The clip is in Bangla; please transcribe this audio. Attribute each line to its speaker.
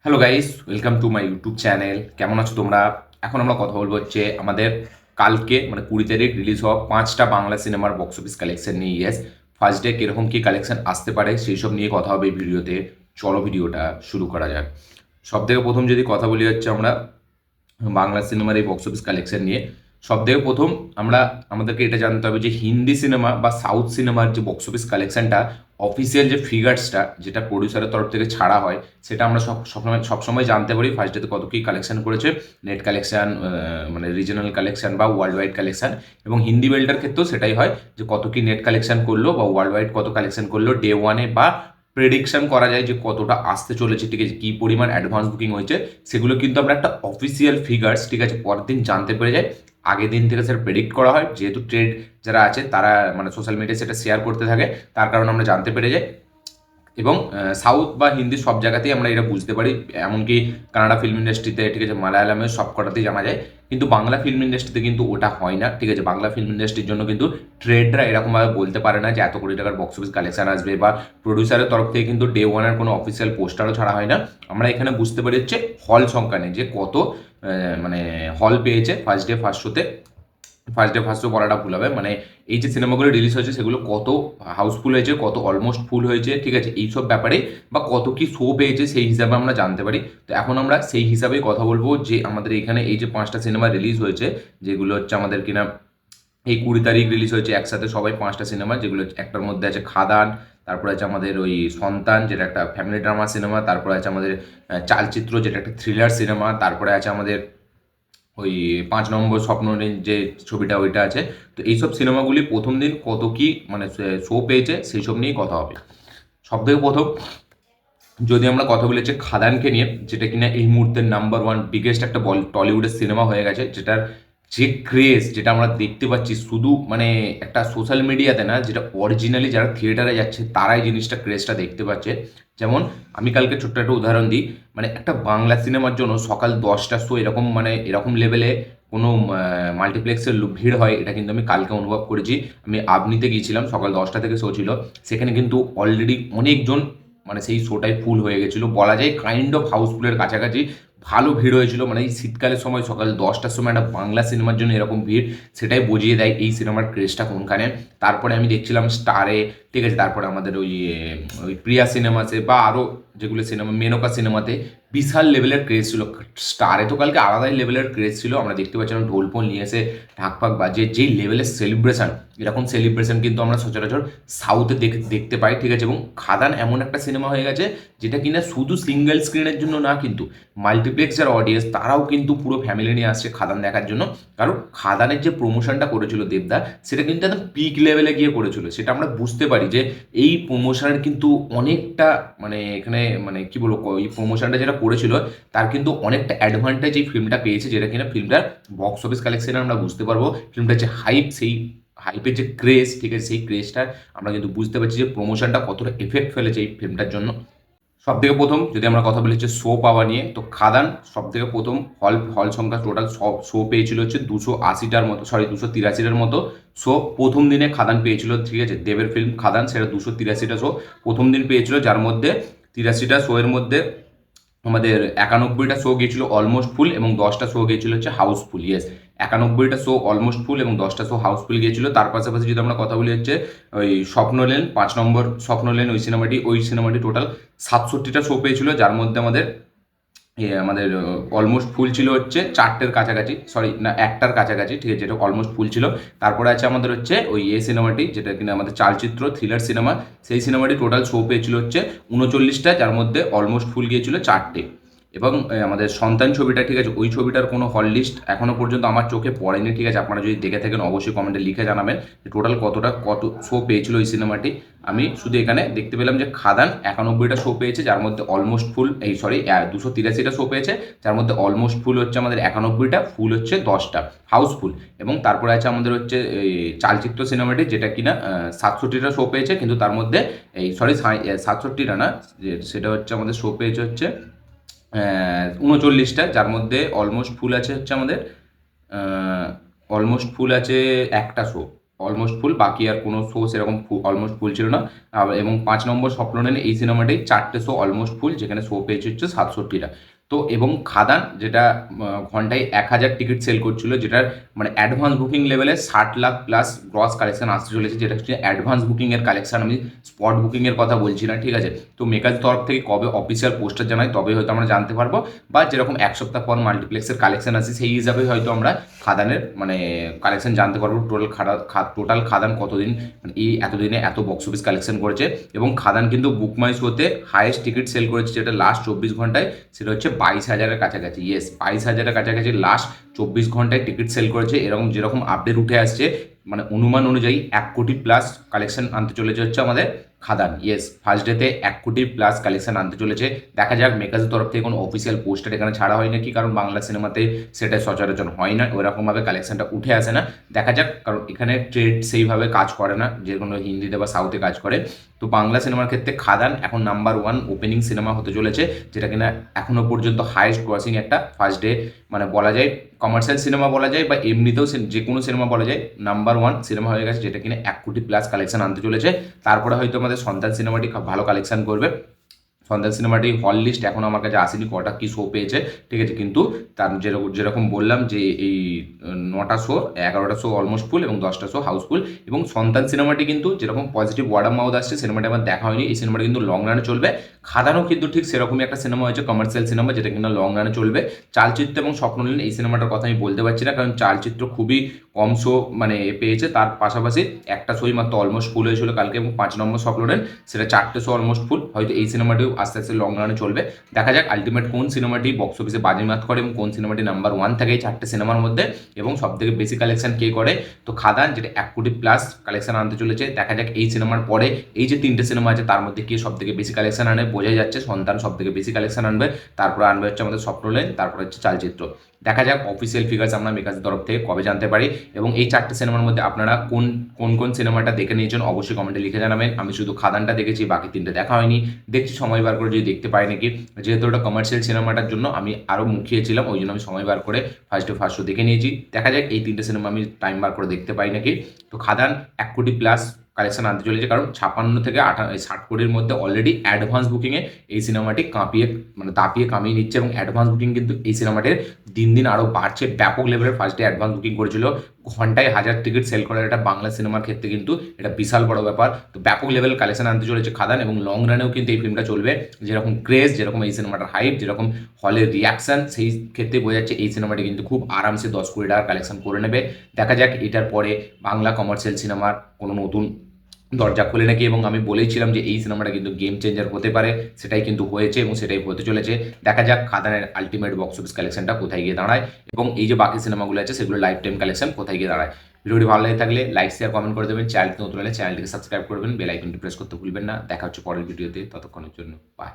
Speaker 1: Hello guys, welcome to my YouTube channel. কেমন আছো তোমরা? এখন আমরা কথা বলবো হচ্ছে আমাদের কালকে মানে 20 তারিখ রিলিজ হওয়া 5টা বাংলা সিনেমার বক্স অফিস কালেকশন নিয়ে। ইয়েস, ফার্স্ট ডে কিরকম কি কালেকশন আসতে পারে সেই সব নিয়ে কথা হবে এই ভিডিওতে। চলো ভিডিওটা শুরু করা যাক। সব থেকে প্রথম যদি কথা বলি হচ্ছে আমরা বাংলা সিনেমার এই বক্স অফিস কালেকশন নিয়ে। সব থেকে প্রথম আমাদেরকে এটা জানতে হবে যে হিন্দি সিনেমা বা সাউথ সিনেমার যে বক্স অফিস কালেকশনটা, অফিসিয়াল যে ফিগার্সটা যেটা প্রডিউসারের তরফ থেকে ছাড়া হয়, সেটা আমরা সবসময় জানতে পারি ফার্স্ট ডেতে কত কী কালেকশন করেছে। নেট কালেকশন, মানে রিজনাল কালেকশন বা ওয়ার্ল্ড ওয়াইড কালেকশন। এবং হিন্দি বেল্টার ক্ষেত্রেও সেটাই হয় যে কত কি নেট কালেকশন করলো বা ওয়ার্ল্ড ওয়াইড কত কালেকশন করলো ডে ওয়ানে, বা প্রেডিকশন করা যায় যে কতটা আসতে চলেছে, ঠিক আছে, কী পরিমাণ অ্যাডভান্স বুকিং হয়েছে। সেগুলো কিন্তু আমরা একটা অফিসিয়াল ফিগার্স, ঠিক আছে, পরের দিন জানতে পেরে যাই। আগের দিন থেকে সেটা প্রেডিক্ট করা হয়, যেহেতু ট্রেড যারা আছে তারা মানে সোশ্যাল মিডিয়ায় সেটা শেয়ার করতে থাকে, তার কারণে আমরা জানতে পেরে যাই। এবং সাউথ বা হিন্দি সব জায়গাতেই আমরা এটা বুঝতে পারি, এমনকি কানাডা ফিল্ম ইন্ডাস্ট্রিতে, ঠিক আছে, মালায়ালামের সব কটাতেই জানা যায়। কিন্তু বাংলা ফিল্ম ইন্ডাস্ট্রিতে কিন্তু ওটা হয় না, ঠিক আছে। বাংলা ফিল্ম ইন্ডাস্ট্রির জন্য কিন্তু ট্রেডরা এরকমভাবে বলতে পারে না যে এত কোটি টাকার বক্স অফিস কালেকশন আসবে, বা প্রডিউসারের তরফ থেকে কিন্তু ডে ওয়ানের কোনো অফিসিয়াল পোস্টারও ছাড়া হয় না। আমরা এখানে বুঝতে পারি হচ্ছে হল সংখ্যা নেই, যে কত মানে হল পেয়েছে ফার্স্ট ডে ফার্স্ট শোতে। ফার্স্ট ডে ফার্স্ট শো বলাটা ভুল হবে, মানে এই যে সিনেমাগুলো রিলিজ হয়েছে সেগুলো কত হাউসফুল হয়েছে, কত অলমোস্ট ফুল হয়েছে, ঠিক আছে, এইসব ব্যাপারে বা কত কি শো পেয়েছে সেই হিসাবে আমরা জানতে পারি। তো এখন আমরা সেই হিসাবেই কথা বলবো যে আমাদের এখানে এই যে 5টা সিনেমা রিলিজ হয়েছে, যেগুলো হচ্ছে আমাদের কিনা এই 20 তারিখ রিলিজ হয়েছে একসাথে সবাই 5টা সিনেমা, যেগুলো একটার মধ্যে আছে খাদান, তারপরে আছে আমাদের ওই সন্তান যেটা একটা ফ্যামিলি ড্রামা সিনেমা, তারপরে আছে আমাদের চালচিত্র যেটা একটা থ্রিলার সিনেমা, তারপরে আছে আমাদের ওই 5 নম্বর স্বপ্নের যে ছবিটা ওইটা আছে। তো এইসব সিনেমাগুলি প্রথম দিন কত কি মানে শো পেয়েছে সেই সব নিয়েই কথা হবে। সব থেকে প্রথম যদি আমরা কথা বলি হচ্ছে খাদানকে নিয়ে, যেটা কিনা এই মুহূর্তের নাম্বার ওয়ান বিগেস্ট একটা টলিউডের সিনেমা হয়ে গেছে, যেটার যে ক্রেজ যেটা আমরা দেখতে পাচ্ছি শুধু মানে একটা সোশ্যাল মিডিয়াতে না, যেটা অরিজিনালি যারা থিয়েটারে যাচ্ছে তারাই জিনিসটা ক্রেজটা দেখতে পাচ্ছে। যেমন আমি কালকে ছোট্ট একটা উদাহরণ দিই, মানে একটা বাংলা সিনেমার জন্য সকাল 10টার শো এরকম মানে এরকম লেভেলে কোনো মাল্টিপ্লেক্সের ভিড় হয়, এটা কিন্তু আমি কালকে অনুভব করেছি। আমি আবনিতে গিয়েছিলাম, সকাল 10টা থেকে শো ছিল, সেখানে কিন্তু অলরেডি অনেকজন মানে সেই শোটাই ফুল হয়ে গেছিলো, বলা যায় কাইন্ড অফ হাউসফুলের কাছাকাছি। ভালো ভিড় হয়েছিল, মানে এই শীতকালের সময় সকাল 10টার সময় একটা বাংলা সিনেমার জন্য এরকম ভিড়, সেটাই বুঝিয়ে দেয় এই সিনেমার ক্রেজটা কোনখানে। তারপরে আমি দেখছিলাম স্টারে, ঠিক আছে, তারপরে আমাদের ওই ওই প্রিয়া সিনেমাতে বা আরও যেগুলো সিনেমা, মেনকা সিনেমাতে বিশাল লেভেলের ক্রেজ ছিল। স্টারে তো কালকে আলাদাই লেভেলের ক্রেজ ছিল, আমরা দেখতে পাচ্ছিলাম ঢোলপোল নিয়ে এসে ঢাক ফাক বাজিয়ে যেই লেভেলের সেলিব্রেশন, এরকম সেলিব্রেশন কিন্তু আমরা সচরাচর সাউথে দেখতে পাই, ঠিক আছে। এবং খাদান এমন একটা সিনেমা হয়ে গেছে যেটা কিনা শুধু সিঙ্গেল স্ক্রিনের জন্য না, কিন্তু মাল্টিপ্লেক্স যার অডিয়েন্স তারাও কিন্তু পুরো ফ্যামিলি নিয়ে আসছে খাদান দেখার জন্য। কারণ খাদানের যে প্রমোশনটা করেছিল দেবদা, সেটা কিন্তু একদম পিক লেভেলে গিয়ে করেছিল, সেটা আমরা বুঝতে পারি যে এই প্রমোশনের কিন্তু অনেকটা মানে এখানে মানে কি বলবো, এই প্রমোশনটা যেটা করেছিল তার কিন্তু অনেকটা অ্যাডভান্টেজ এই ফিল্মটা পেয়েছে, যেটা কিনা ফিল্মটার বক্স অফিস কালেকশনে আমরা বুঝতে পারবো। ফিল্মটার যে হাইপ, সেই হাইপের যে ক্রেজ, ঠিক আছে, সেই ক্রেজটা আমরা কিন্তু বুঝতে পারছি যে প্রমোশনটা কতটা এফেক্ট ফেলেছে এই ফিল্মটার জন্য। সব থেকে প্রথম যদি আমরা কথা বলি হচ্ছে শো পাওয়া নিয়ে, তো খাদান সব থেকে প্রথম হল হল সংখ্যা টোটাল সব শো পেয়েছিল হচ্ছে 280টার মতো, সরি 283টার মতো শো প্রথম দিনে খাদান পেয়েছিল, ঠিক আছে। দেবের ফিল্ম খাদান, সেটা 283টা শো প্রথম দিন পেয়েছিল, যার মধ্যে 83টা শো এর মধ্যে আমাদের 91টা শো গিয়েছিল অলমোস্ট ফুল এবং 10টা শো গিয়েছিল হচ্ছে হাউসফুল। ইয়েস, 91টা শো অলমোস্ট ফুল এবং 10টা শো হাউসফুল গিয়েছিল। তার পাশাপাশি যদি আমরা কথা বলি হচ্ছে ওই স্বপ্নলেন, 5 নম্বর স্বপ্নলেন, ওই সিনেমাটি টোটাল 67টা শো পেয়েছিল, যার মধ্যে আমাদের অলমোস্ট ফুল ছিল হচ্ছে 4টের কাছাকাছি, সরি না 1টার কাছাকাছি, ঠিক আছে, যেটা অলমোস্ট ফুল ছিল। তারপরে আছে আমাদের হচ্ছে ওই সিনেমাটি, যেটা কিনা আমাদের চালচিত্র থ্রিলার সিনেমা, সেই সিনেমাটি টোটাল শো পেয়েছিল হচ্ছে 39টা, যার মধ্যে অলমোস্ট ফুল গিয়েছিল 4টে। এবং আমাদের সন্তান ছবিটা, ঠিক আছে, ওই ছবিটার কোনো হল লিস্ট এখনো পর্যন্ত আমার চোখে পড়েনি, ঠিক আছে। আপনারা যদি দেখে থাকেন অবশ্যই কমেন্টে লিখে জানাবেন যে টোটাল কত শো পেয়েছিল ওই সিনেমাটি। আমি শুধু এখানে দেখতে পেলাম যে খাদান 91টা শো পেয়েছে, যার মধ্যে অলমোস্ট ফুল, এই সরি 283টা শো পেয়েছে, যার মধ্যে অলমোস্ট ফুল হচ্ছে আমাদের 91টা, ফুল হচ্ছে 10টা, হাউসফুল। এবং তারপরে আছে আমাদের হচ্ছে এই চালচিত্র সিনেমাটি, যেটা কিনা 67টা শো পেয়েছে, কিন্তু তার মধ্যে এই সরি 67টা না, সেটা হচ্ছে আমাদের শো পেয়েছে হচ্ছে 39টা, যার মধ্যে অলমোস্ট ফুল আছে হচ্ছে আমাদের অলমোস্ট ফুল আছে একটা শো, অলমোস্ট ফুল, বাকি আর কোনো শো সেরকম অলমোস্ট ফুল ছিল না। এবং 5 নম্বর স্বপ্ননেন এই সিনেমাটাই 4টে শো অলমোস্ট ফুল, যেখানে শো পেয়েছে হচ্ছে 67টা। তো এবং খাদান যেটা ঘন্টায় 1,000 টিকিট সেল করছিল, যেটার মানে অ্যাডভান্স বুকিং লেভেলে 60 লাখ প্লাস গ্রস কালেকশন আসতে চলেছে, যেটা হচ্ছে অ্যাডভান্স বুকিংয়ের কালেকশন, আমি স্পট বুকিংয়ের কথা বলছি না, ঠিক আছে। তো মেকার তরফ থেকে কবে অফিসিয়াল পোস্টার জানায় তবে হয়তো আমরা জানতে পারবো, বা যেরকম 1 সপ্তাহ পর মাল্টিপ্লেক্সের কালেকশন আসে সেই হিসাবে হয়তো আমরা খাদানের মানে কালেকশন জানতে পারবো, টোটাল খাদান কতদিন মানে এই এতদিনে এত বক্স অফিস কালেকশন করেছে। এবং খাদান কিন্তু বুক মাই শোতে হাইয়েস্ট টিকিট সেল করেছে, যেটা লাস্ট 24 ঘন্টায় সেটা হচ্ছে 22,000-এর কাছাকাছি। ইয়েস, 22,000-এর কাছাকাছি লাস্ট 24 ঘন্টায় টিকিট সেল করেছে। এরকম যেরকম আপডেট উঠে আসছে, মানে অনুমান অনুযায়ী 1 কোটি প্লাস কালেকশন আনতে চলেছে হচ্ছে আমাদের খাদান। ইয়েস, ফার্স্ট ডেতে 1 কোটি প্লাস কালেকশন আনতে চলেছে। দেখা যাক, মেকার্সের তরফ থেকে কোনো অফিসিয়াল পোস্টার এখানে ছাড়া হয় নাকি, কারণ বাংলা সিনেমাতে সেটা সচরাচর হয় না, ওইরকমভাবে কালেকশনটা উঠে আসে না। দেখা যাক, কারণ এখানে ট্রেড সেইভাবে কাজ করে না যে কোনো হিন্দিতে বা সাউথে কাজ করে। তো বাংলা সিনেমার ক্ষেত্রে খাদান এখন নাম্বার 1 ওপেনিং সিনেমা হতে চলেছে, যেটা কিনা এখনো পর্যন্ত হাইয়েস্ট ক্রসিং একটা ফার্স্ট ডে মানে বলা যায়, কমার্শিয়াল সিনেমা বলা যায় বা এমনিতেও যে কোনো সিনেমা বলা যায়, নাম্বার 1 সিনেমা হয়ে গেছে, যেটা কিনা 1 কোটি প্লাস কালেকশন আনতে চলেছে। তারপরে হয়তো আমাদের সন্তান সিনেমাটি ভালো কালেকশন করবে। সন্তান সিনেমাটি হল লিস্ট এখন আমার কাছে আসেনি কটা কি শো পেয়েছে, ঠিক আছে, কিন্তু তার যেরকম বললাম যে এই 9টা শো, 11টা শো অলমোস্ট ফুল এবং 10টা শো হাউসফুল। এবং সন্তান সিনেমাটি কিন্তু যেরকম পজিটিভ ওয়ার্ড অফ মাউথ আসছে, সিনেমাটি আমার দেখা হয়নি, এই সিনেমাটি কিন্তু লং রানে চলবে। খাদানও কিন্তু ঠিক সেরকমই একটা সিনেমা হয়েছে, কমার্শিয়াল সিনেমা, যেটা কিনা লং রানে চলবে। চালচিত্র এবং স্বপ্নলীল এই সিনেমাটার কথা আমি বলতে পারছি না, কারণ চালচিত্র খুবই কম শো মানে পেয়েছে, তার পাশাপাশি একটা শোই মাত্র অলমোস্ট ফুল হয়েছিল কালকে। এবং 5 নম্বর স্বপ্নলীল সেটা 4টে শো অলমোস্ট ফুল, হয়তো এই সিনেমাটিও আস্তে আস্তে লং রানে চলবে। দেখা যাক আলটিমেট কোন সিনেমাটি বক্স অফিসে বাজিমাত করে এবং কোন সিনেমাটি নাম্বার 1 থাকে এই 4টে সিনেমার মধ্যে, এবং সব থেকে বেশি কালেকশন কে করে। তো খাদান যেটা 1 কোটি প্লাস কালেকশন আনতে চলেছে, দেখা যাক এই সিনেমার পরে এই যে 3টে সিনেমা আছে তার মধ্যে কে সব থেকে বেশি কালেকশন আনে। বোঝাই যাচ্ছে সন্তান সব থেকে বেশি কালেকশন আনবে, তারপরে আনবে হচ্ছে আমাদের স্বপ্নলীল, তারপরে হচ্ছে চালচিত্র। দেখা যাক অফিসিয়াল ফিগার্স আমরা মেকার্সের তরফ থেকে কবে জানতে পারি। এবং এই 4টে সিনেমার মধ্যে আপনারা কোন কোন কোন সিনেমাটা দেখে নিয়েছেন অবশ্যই কমেন্টে লিখে জানাবেন। আমি শুধু খাদানটা দেখেছি, বাকি 3টে দেখা হয়নি, দেখছি সময় বার করে যদি দেখতে পাই নাকি। যেহেতু ওটা কমার্শিয়াল সিনেমাটার জন্য আমি আরও মুখিয়েছিলাম, ওই জন্য আমি সময় বার করে ফার্স্ট শো দেখে নিয়েছি। দেখা যাক এই 3টে সিনেমা আমি টাইম বার করে দেখতে পাই নাকি। তো খাদান 1 কোটি প্লাস কালেকশন আনতে চলেছে, কারণ 56 থেকে 60 কোটির মধ্যে অলরেডি অ্যাডভান্স বুকিংয়ে এই সিনেমাটি দাপিয়ে কামিয়ে নিচ্ছে। এবং অ্যাডভান্স বুকিং কিন্তু এই সিনেমাটির দিন দিন আরও বাড়ছে, ব্যাপক লেভেলের ফার্স্ট ডে অ্যাডভান্স বুকিং করেছিল। ঘন্টায় 1000 টিকিট সেল করার এটা বাংলা সিনেমার ক্ষেত্রে কিন্তু এটা বিশাল বড় ব্যাপার। তো ব্যাপক লেভেল কালেকশন আনতে চলেছে খাদান, এবং লং রানেও কিন্তু এই ফিল্মটা চলবে। যেরকম ক্রেজ, যেরকম এই সিনেমাটার হাইপ, যেরকম হলের রিয়াকশন, সেই ক্ষেত্রে বোঝা যাচ্ছে এই সিনেমাটি কিন্তু খুব আরামসে 10 কোটি টাকার কালেকশন করে নেবে। দেখা যাক এটার পরে বাংলা কমার্শিয়াল সিনেমার কোনো নতুন দরজা খোলে নাকি। এবং আমি বলেইছিলাম যে এই সিনেমাটা কিন্তু গেম চেঞ্জার হতে পারে, সেটাই কিন্তু হয়েছে এবং সেটাই হতে চলেছে। দেখা যাক খাদানের আলটিমেট বক্স অফিস কালেকশনটা কোথায় গিয়ে দাঁড়ায়, এবং এই যে বাকি সিনেমাগুলো আছে সেগুলো লাইফ টাইম কালেকশন কোথায় গিয়ে দাঁড়ায়। ভিডিওটি ভালো লাগে থাকলে লাইক শেয়ার কমেন্ট করে দেবেন, চ্যানেলটি নতুন হলে চ্যানেলটিকে সাবস্ক্রাইব করবেন, বেল আইকনটি প্রেস করতে ভুলবেন না। দেখা হচ্ছে পরের ভিডিওতে, ততক্ষণের জন্য বাই।